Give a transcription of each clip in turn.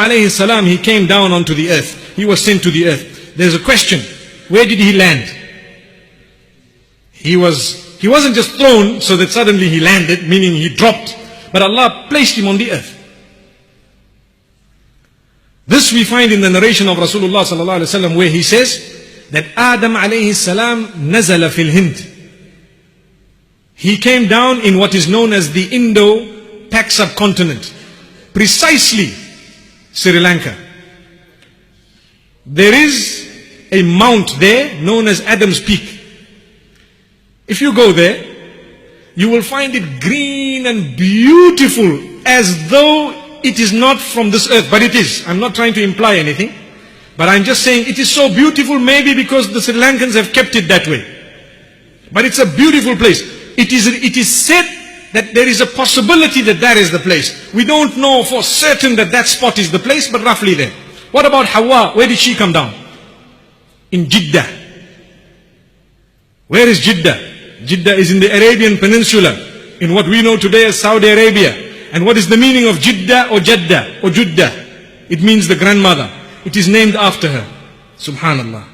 alayhi salam, he came down onto the earth. He was sent to the earth. There's a question. Where did he land? He wasn't just thrown so that suddenly he landed, meaning he dropped. But Allah placed him on the earth. This we find in the narration of Rasulullah sallallahu alaihi wasallam, where he says that Adam alayhi salam nazala fil Hind. He came down in what is known as the Indo-Pak subcontinent, precisely Sri Lanka. There is a mount there known as Adam's Peak. If you go there, you will find it green and beautiful, as though it is not from this earth, but it is. I'm not trying to imply anything, but I'm just saying it is so beautiful, maybe because the Sri Lankans have kept it that way. But it's a beautiful place. It is said that there is a possibility that that is the place. We don't know for certain that that spot is the place, but roughly there. What about Hawa? Where did she come down? In Jeddah. Where is Jeddah? Jeddah is in the Arabian Peninsula, in what we know today as Saudi Arabia. And what is the meaning of Jeddah or Jeddah or Juddah? It means the grandmother. It is named after her. Subhanallah.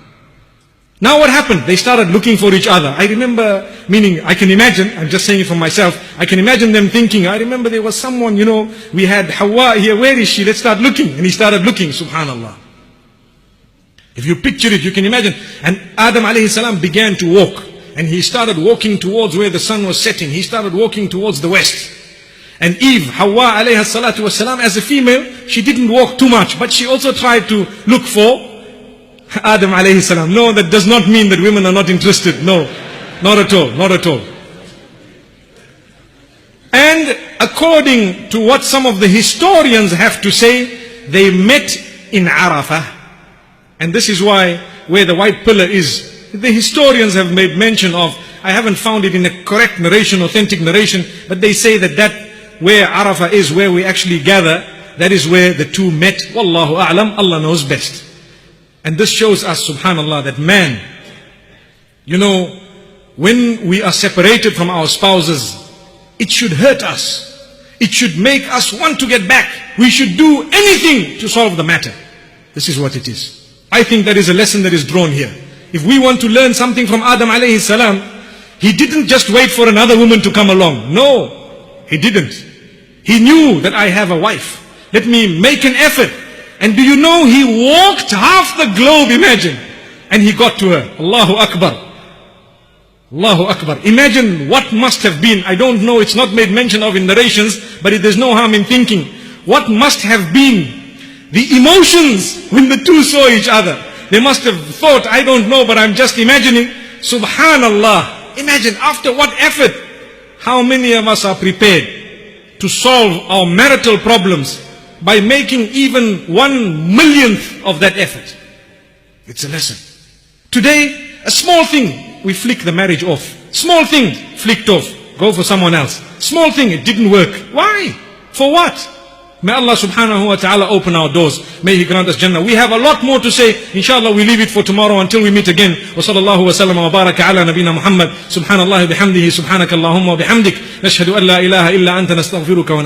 Now what happened? They started looking for each other. I remember, meaning I can imagine, I'm just saying it for myself, I can imagine them thinking, I remember there was someone, we had Hawa here, where is she? Let's start looking. And he started looking, subhanallah. If you picture it, you can imagine. And Adam alayhi salam began to walk. And he started walking towards where the sun was setting. He started walking towards the west. And Eve, Hawa alayha salatu wasalam, as a female, she didn't walk too much, but she also tried to look for Adam alayhi salam. No, that does not mean that women are not interested. No, not at all, not at all. And according to what some of the historians have to say, they met in Arafah. And this is why, where the white pillar is, the historians have made mention of, I haven't found it in a correct narration, authentic narration, but they say that where Arafah is, where we actually gather, that is where the two met. Wallahu a'lam, Allah knows best. And this shows us, subhanallah, that man, when we are separated from our spouses, it should hurt us. It should make us want to get back. We should do anything to solve the matter. This is what it is. I think that is a lesson that is drawn here. If we want to learn something from Adam alayhi salam, he didn't just wait for another woman to come along. No, he didn't. He knew that I have a wife. Let me make an effort. And do you know, he walked half the globe, imagine. And he got to her. Allahu Akbar. Allahu Akbar. Imagine what must have been. I don't know, it's not made mention of in narrations, but there's no harm in thinking. What must have been the emotions when the two saw each other? They must have thought, I don't know, but I'm just imagining. Subhanallah. Imagine after what effort. How many of us are prepared to solve our marital problems by making even 1/1,000,000th of that effort? It's a lesson. Today, a small thing, we flick the marriage off. Small thing, flicked off. Go for someone else. Small thing, it didn't work. Why? For what? May Allah subhanahu wa ta'ala open our doors. May He grant us Jannah. We have a lot more to say. Inshallah, we leave it for tomorrow until we meet again. Wa sallallahu wa sallam wa baraka ala nabina Muhammad. Subhanallah bihamdihi, subhanakallahumma wa bihamdik. Nashhadu an la ilaha illa anta nastaghfiruka wa